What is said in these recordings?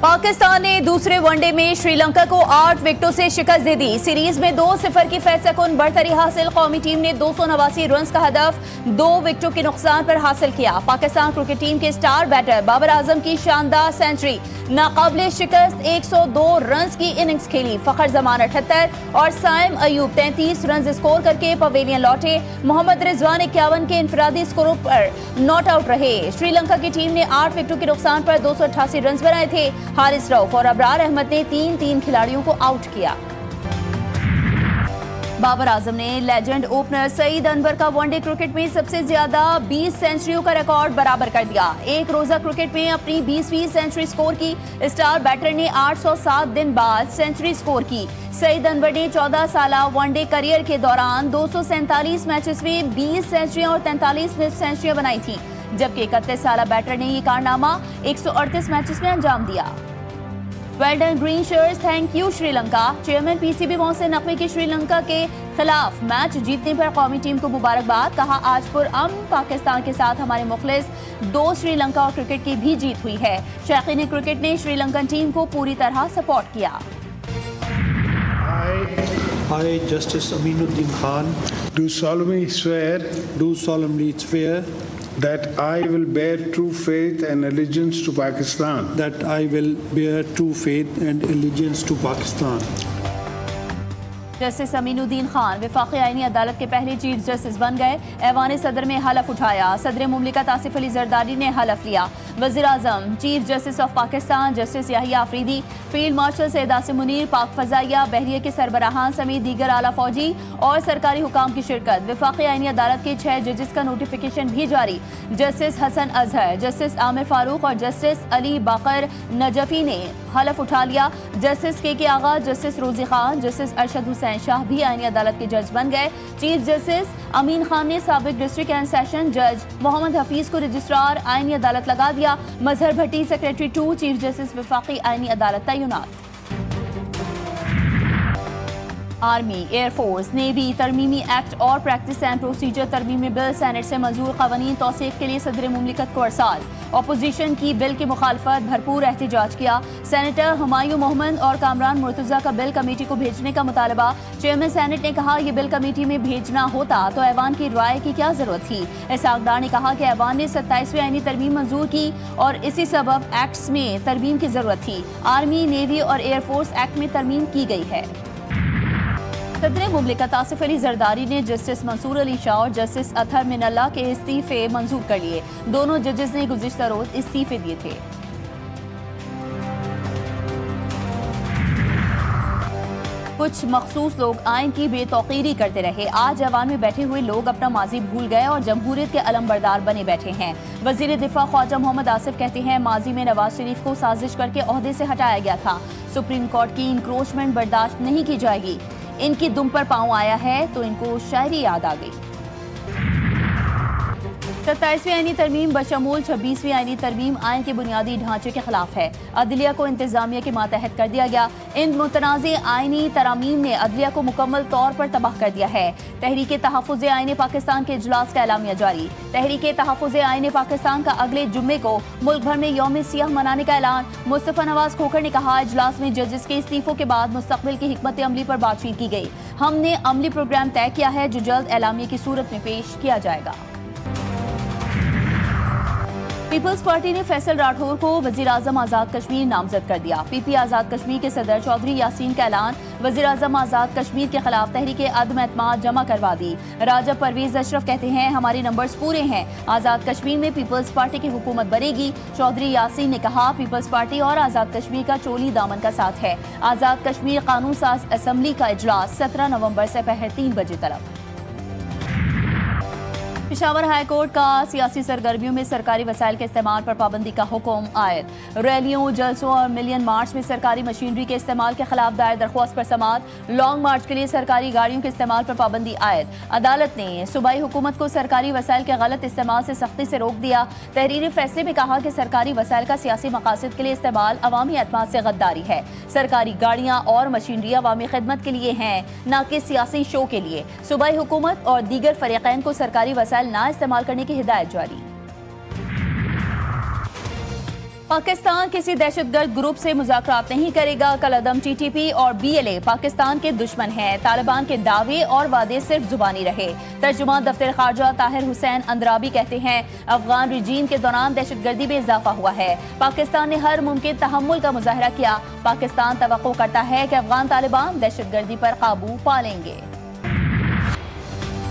पाकिस्तान ने दूसरे वनडे में श्रीलंका को 8 विकेटों से शिकस्त दे दी। सीरीज में 2-0 की फैसलाकुन बढ़तरी हासिल। कौमी टीम ने 289 रन का हदफ 2 विकेटों के नुकसान पर हासिल किया। पाकिस्तान क्रिकेट टीम के स्टार बैटर बाबर आजम की शानदार सेंचुरी। नाकाबिले शिकस्त 102 रन की इनिंग्स खेली। फखर जमान 78 और साइम अयूब 33 रन स्कोर करके पवेलियन लौटे। मोहम्मद रिजवान 51 के इंफरादी स्कोरों पर नॉट आउट रहे। श्रीलंका की टीम ने 8 विकेटों के नुकसान पर 288 रन बनाए थे। हारिस रऊफ और अबरार अहमद ने 3-3 खिलाड़ियों को आउट किया। बाबर आजम ने लेजेंड ओपनर सईद अनवर का वनडे क्रिकेट में सबसे ज्यादा 20 सेंचुरियों का रिकॉर्ड बराबर कर दिया। एक रोजा क्रिकेट में अपनी 20वीं सेंचुरी स्कोर की। स्टार बैटर ने 807 दिन बाद सेंचुरी स्कोर की। सईद अनवर ने 14 साला वनडे करियर के दौरान 247 मैचेस में 20 सेंचुरियां और 43 सेंचुरियां बनाई थी, जबकि 31 साला बैटर ने ये कारनामा 138 मैचेस में अंजाम दिया। Well done green shirts, thank you Sri Lanka. Chairman PCB Mohsin Naqvi की श्रीलंका के खिलाफ मैच जीतने पर कौमी टीम को मुबारकबाद। कहा, आज पुरअमन पाकिस्तान के साथ हमारे मुखलिस दोस्त श्रीलंका और क्रिकेट की भी जीत हुई है। शौकीन क्रिकेट ने श्रीलंकन टीम को पूरी तरह सपोर्ट किया। I, Justice Aminuddin Khan, do solemnly swear that I will bear true faith and allegiance to Pakistan. that I will bear true faith and allegiance to Pakistan. Justice Aminuddin Khan वफाकी आईनी अदालत के पहले चीफ जस्टिस बन गए। ऐवान सदर में हलफ उठाया। सदर मुमलिकत आसिफ अली जरदारी ने हलफ लिया। वज़ीर आज़म, chief justice of Pakistan justice Yahya Afridi, field marshal Syed Asim Munir, पाक फजाइया बहरिया के सरबराहान समेत दीगर आला फौजी और सरकारी हुकाम की शिरकत। वफाकी आईनी अदालत के 6 जजेस का नोटिफिकेशन भी जारी। जस्टिस हसन अजहर, जस्टिस आमिर फारूक और जस्टिस अली बाकर नजफी ने हलफ उठा लिया। जस्टिस के आगा, जस्टिस रोजी खान, जस्टिस अरशद हुसैन शाह भी आईनी अदालत के जज बन गए। चीफ जस्टिस अमीन खान ने साबिक डिस्ट्रिक्ट एंड सेशन जज मोहम्मद हफीज को रजिस्ट्रार आईनी अदालत लगा दिया। Mazhar Bhatti secretary 2 chief justice वफाकी आईनी अदालत तैनात। आर्मी, एयरफोर्स, नेवी तरमीमी एक्ट और प्रैक्टिस एंड प्रोसीजर तरमीमी बिल सेनेट से मंजूर क़वानीन तौसीक़ के लिए सदर मुमलिकत को अरसाल। अपोजिशन की बिल की मुखालफत, भरपूर एहतजाज किया। सेनेटर हुमायूं मोहम्मद और कामरान मुर्तज़ा का बिल कमेटी को भेजने का मुतालबा। चेयरमैन सेनेट ने कहा, यह बिल कमेटी में भेजना होता तो ऐवान की राय की क्या जरूरत थी। इसहाक़ ने कहा कि ऐवान ने 27वीं आईनी तरमीम मंजूर की और इसी सबब एक्ट्स में तरमीम की जरूरत थी। आर्मी, नेवी और एयरफोर्स एक्ट में तरमीम की गई है। सदर मुमलिकत आसिफ अली जरदारी ने जस्टिस मंसूर अली शाह और जस्टिस अतहर मिनल्ला के इस्तीफे मंजूर कर लिए। दोनों जजेस ने गुज़िश्ता रोज इस्तीफे दिए थे। कुछ मखसूस लोग आइन की बेतौकीरी करते रहे। आज ऐवान में बैठे हुए लोग अपना माजी भूल गए और जमहूरियत के अलमबरदार बने बैठे हैं। वजीर दिफा ख्वाजा मोहम्मद आसिफ कहते हैं, माजी में नवाज शरीफ को साजिश करके ओहदे से हटाया गया था। सुप्रीम कोर्ट की इंक्रोचमेंट बर्दाश्त नहीं की जाएगी। इनकी दुम पर पांव आया है तो इनको शायरी याद आ गई। 27वीं आईनी तरमीम बशमूल 26वीं आईनी तरमीम आइन के बुनियादी ढांचे के खिलाफ है। अदलिया को इंतजामिया के मातहत कर दिया गया। इन मुतनाज़े आईनी तरामीम ने अदलिया को मुकम्मल तौर पर तबाह कर दिया है। तहरीक तहफ़्फ़ुज़ आईन पाकिस्तान के इजलास का एलामिया जारी। तहरीक तहफ़्फ़ुज़ आईन पाकिस्तान का अगले जुम्मे को मुल्क भर में यौम सियाह मनाने का ऐलान। मुस्तफ़ा नवाज खोखर ने कहा, इजलास में जजेस के इस्तीफों के बाद मुस्तक़बिल की हिकमत अमली पर बातचीत की गई। हमने अमली प्रोग्राम तय किया है जो जल्द एलामिया की सूरत में पेश किया जाएगा। पीपल्स पार्टी ने फैसल राठौर को वजीर आजम आज़ाद कश्मीर नामजद कर दिया। पीपी आज़ाद कश्मीर के सदर चौधरी यासीन का ऐलान। वजीर आजम आज़ाद कश्मीर के खिलाफ तहरीक अदम एतमाद जमा करवा दी। राजा परवेज अशरफ कहते हैं, हमारे नंबर्स पूरे हैं। आज़ाद कश्मीर में पीपल्स पार्टी की हुकूमत बनेगी। चौधरी यासीन ने कहा, पीपल्स पार्टी और आज़ाद कश्मीर का चोली दामन का साथ है। आज़ाद कश्मीर कानून साज असम्बली का इजलास 17 नवंबर से पहर 3 बजे तलब। पेशावर हाई कोर्ट का सियासी सरगर्मियों में सरकारी वसाइल के इस्तेमाल पर पाबंदी का हुक्म आयद। रैलियों, जलसों और मिलियन मार्च में सरकारी मशीनरी के इस्तेमाल के खिलाफ दायर दरख्वास्त पर समाअत। लॉन्ग मार्च के लिए सरकारी गाड़ियों के इस्तेमाल पर पाबंदी आयद। अदालत ने सूबाई हुकूमत को सरकारी वसाइल के गलत इस्तेमाल से सख्ती से रोक दिया। तहरीरी फैसले में कहा कि सरकारी वसाइल का सियासी मकासद के लिए इस्तेमाल अवामी एतमाद से गद्दारी है। सरकारी गाड़ियाँ और मशीनरी अवामी खिदमत के लिए हैं, न कि सियासी शो के लिए। सूबाई हुकूमत और दीगर फरीकैन को सरकारी वसाइल ना इस्तेमाल करने की हिदायत जारी। पाकिस्तान किसी दहशतगर्द ग्रुप से मुज़ाकरात नहीं करेगा। कलअदम टीटीपी और बीएलए पाकिस्तान के दुश्मन हैं। तालिबान के दावे और वादे सिर्फ जुबानी रहे। तर्जुमान दफ्तर खारजा ताहिर हुसैन अंद्राबी कहते हैं, अफगान रिजीम के दौरान दहशतगर्दी में इजाफा हुआ है। पाकिस्तान ने हर मुमकिन तहम्मुल का मुजाहरा किया। पाकिस्तान तवक्को करता है कि अफगान तालिबान दहशतगर्दी पर काबू पा लेंगे।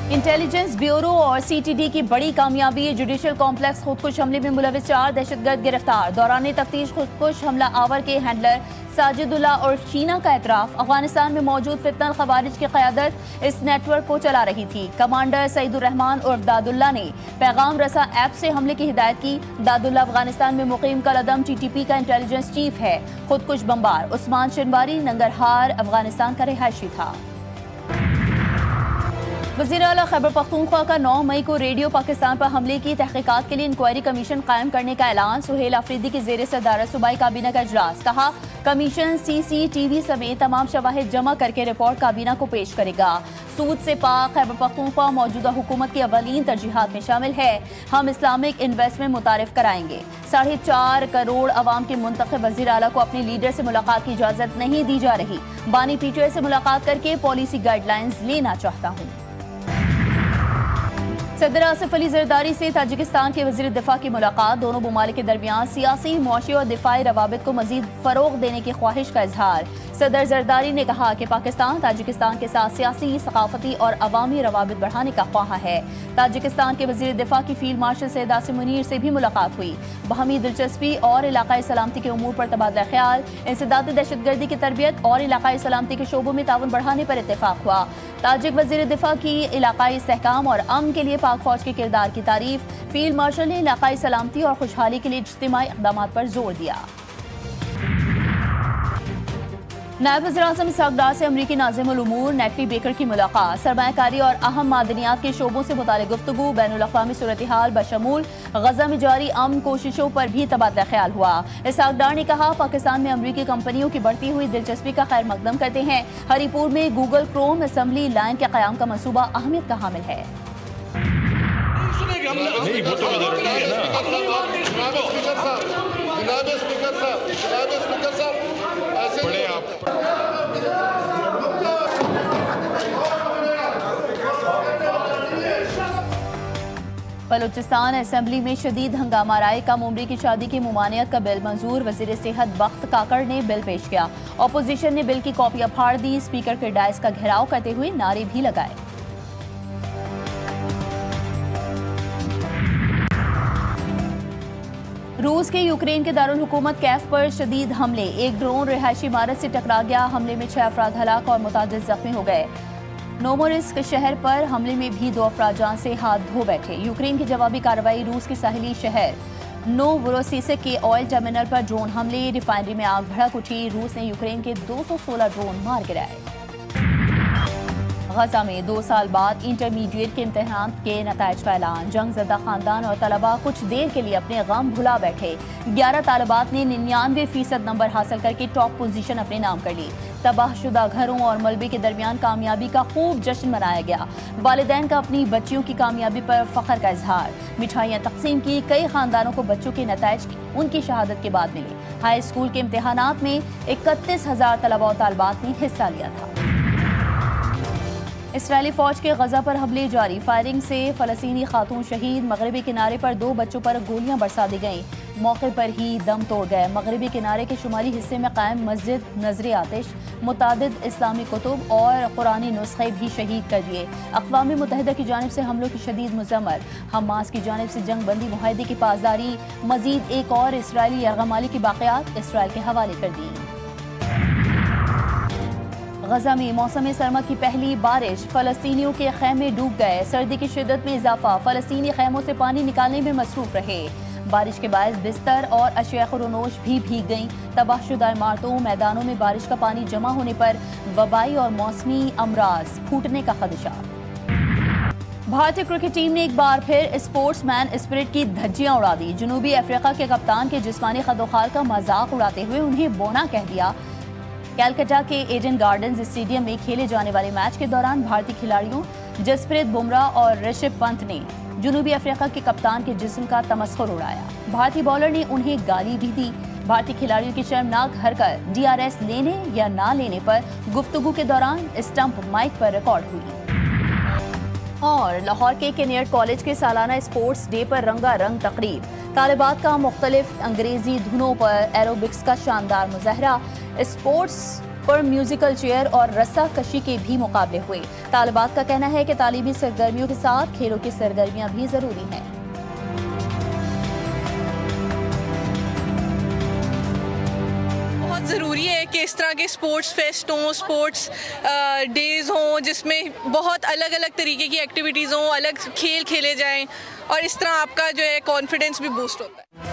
इंटेलिजेंस ब्यूरो और सीटीडी की बड़ी कामयाबी। जुडिशल कॉम्प्लेक्स खुदकुश हमले में मुलविस 4 दहशतगर्द गिरफ्तार। दौरान तफ्तीश खुदकुश हमला आवर के हैंडलर साजिदुल्ला और शीना का एतराफ। अफगानिस्तान में मौजूद फितनल खवारिज की क़यादत इस नेटवर्क को चला रही थी। कमांडर सईदुर रहमान उर्फ दादुल्ला ने पैगाम रसा ऐप से हमले की हिदायत की। दादुल्ला अफगानिस्तान में मुकीम कलअदम टीटीपी का इंटेलिजेंस चीफ है। खुदकुश बमबार उस्मान शिनवारी नंगरहार अफगानिस्तान का रिहायशी था। वज़ीर आला खैबर पख्तूनख्वा का 9 मई को रेडियो पाकिस्तान पर हमले की तहकीकात के लिए इंक्वायरी कमीशन कायम करने का ऐलान। सुहेल आफरीदी की ज़ेर सदारत सूबाई काबीना का इजलास। कहा, कमीशन सीसीटीवी समेत तमाम शवाहिद जमा करके रिपोर्ट काबीना को पेश करेगा। सूद से पाक खैबर पख्तूनख्वा मौजूदा हुकूमत की अवलीन तरजीहात में शामिल है। हम इस्लामिक इन्वेस्टमेंट मुतारिफ कराएंगे। 4.5 करोड़ अवाम के मुंतखब वज़ीर आला को अपने लीडर से मुलाकात की इजाज़त नहीं दी जा रही। बानी पीटीआई से मुलाकात करके पॉलिसी गाइडलाइंस लेना चाहता हूँ। सदर आसिफ अली जरदारी से ताजिकिस्तान के वज़ीर दिफा की मुलाकात। दोनों ममालिक के दरमियान सियासी, मुआशी और दिफाई रवाबित को मजीद फ़रोग़ देने की ख्वाहिश का इजहार। सदर जरदारी ने कहा कि पाकिस्तान ताजिकिस्तान के साथ सियासी, सकाफती और अवामी रवाबित बढ़ाने का ख्वाहा है। ताजिकिस्तान के वज़ीर दिफा की फील्ड मार्शल सैयद आसिम मुनीर से भी मुलाकात हुई। बाहमी दिलचस्पी और इलाकाई सलामती के उमूर पर तबादला ख्याल, इंसदाद दहशतगर्दी की तरबियत और इलाकाई सलामती के शोबों में ताउन बढ़ाने पर इत्तेफाक हुआ। ताजिक वज़ीर दिफा की इलाकाई इस्तेहकाम और अमन के लिए पाक फौज के किरदार की तारीफ। फील्ड मार्शल ने इलाकाई सलामती और खुशहाली के लिए इज्तिमाई इक़दामात पर जोर दिया। नायब वज़ीर-ए-आज़म इसहाक़ डार से अमरीकी नाज़िमुल उमूर नेटली बेकर की मुलाकात। सरमायाकारी और अहम मादनियात के शोबों से मुताल्लिक़ गुफ्तगू। बैनुल-अक़वामी सूरत-ए-हाल बशमूल गज़ा में जारी अमन कोशिशों पर भी तबादला ख्याल हुआ। इसहाक़ डार ने कहा, पाकिस्तान में अमरीकी कंपनियों की बढ़ती हुई दिलचस्पी का खैर मकदम करते हैं। हरीपुर में गूगल क्रोम असेंबली लाइन के क़याम का मंसूबा अहमियत का हामिल है। बलूचिस्तान असेंबली में शदीद हंगामा राय। कम उम्री की शादी की मुमानियत का बिल मंजूर। वज़ीर सेहत बख्त काकड़ ने बिल पेश किया। अपोजिशन ने बिल की कॉपियां फाड़ दी। स्पीकर के डायस का घेराव करते हुए नारे भी लगाए। रूस के यूक्रेन के दारुल हुकूमत कैफ पर शदीद हमले। एक ड्रोन रिहायशी इमारत से टकरा गया। हमले में 6 अफराद हलाक और मुतादिद जख्मी हो गए। नोमोरिस्क शहर पर हमले में भी 2 अफराद जान से हाथ धो बैठे। यूक्रेन की जवाबी कार्रवाई। रूस के साहिली शहर नोवोरोसिस्क के ऑयल टर्मिनल पर ड्रोन हमले। रिफाइनरी में आग भड़क उठी। रूस ने यूक्रेन के 216 ड्रोन मार गिराए। गजा में 2 साल बाद इंटरमीडिएट के इम्तिहान के नताइज का ऐलान। जंग ज़दा खानदान और तलबा कुछ देर के लिए अपने गम भुला बैठे। 11 तालिबात ने 99% नंबर हासिल करके टॉप पोजीशन अपने नाम कर ली। तबाहशुदा घरों और मलबे के दरमियान कामयाबी का खूब जश्न मनाया गया। वालिदैन का अपनी बच्चियों की कामयाबी पर फख्र का इजहार। मिठाइयाँ तकसीम की। कई खानदानों को बच्चों के नताइज उनकी शहादत के बाद मिले। हाई स्कूल के इम्तिहानात में 31,000 तलबा और तालिबात ने हिस्सा लिया था। इसराइली फौज के गजा पर हमले जारी। फायरिंग से फलस्तीनी खातून शहीद। मगरबी किनारे पर 2 बच्चों पर गोलियां बरसा दी गईं। मौके पर ही दम तोड़ गए। मगरबी किनारे के शुमाली हिस्से में कायम मस्जिद नजर आतिश, मुतादिद इस्लामी कुतुब और कुरानी नुस्खे भी शहीद कर दिए। अक़वाम मुत्तहिदा की जानिब से हमलों की शदीद मुज़म्मत। हमास की जानिब से जंग बंदी मुआहदे की पासदारी। मजीद एक और इसराइली यरगमाली की बाक़ियात इसराइल के हवाले कर दी। गजा में मौसम सरमा की पहली बारिश। फलस्तीनियों के खैमे डूब गए। सर्दी की शिद्दत में इजाफा। फलस्तीनी खैमों से पानी निकालने में मसरूफ रहे। बारिश के बायस बिस्तर और अशिया खुरोनोश भी भीग गईं। तबाहशुदा इमारतों मैदानों में बारिश का पानी जमा होने पर वबाई और मौसमी अमराज फूटने का खदशा। भारतीय क्रिकेट टीम ने एक बार फिर स्पोर्ट्समैन स्पिरिट की धज्जियां उड़ा दी। जनूबी अफ्रीका के कप्तान के जिस्मानी खदोखाल का मजाक उड़ाते हुए उन्हें बोना कह दिया। कैलकाटा के एडन गार्डन्स स्टेडियम में खेले जाने वाले मैच के दौरान भारतीय खिलाड़ियों जसप्रीत बुमराह और ऋषभ पंत ने जनूबी अफ्रीका के कप्तान के जिस्म का तमस्खुर उड़ाया। भारतीय बॉलर ने उन्हें गाली भी दी। भारतीय खिलाड़ियों की शर्मनाक हरकत DRS लेने या ना लेने पर गुफ्तगू के दौरान स्टंप माइक पर रिकॉर्ड हुई। और लाहौर के कैनियट कॉलेज के सालाना स्पोर्ट्स डे पर रंगारंग तकरीब। तालिबात का मुख्तलिफ अंग्रेजी धुनों पर एरोबिक्स का शानदार मुजाहरा। स्पोर्ट्स पर म्यूजिकल चेयर और रस्सा कशी के भी मुकाबले हुए। तालिबात का कहना है कि तालीमी सरगर्मियों के साथ खेलों की सरगर्मियां भी जरूरी हैं। ज़रूरी है कि इस तरह के स्पोर्ट्स फेस्ट हों, स्पोर्ट्स डेज़ हों, जिसमें बहुत अलग अलग तरीके की एक्टिविटीज़ हों, अलग खेल खेले जाएं और इस तरह आपका जो है कॉन्फिडेंस भी बूस्ट होता है।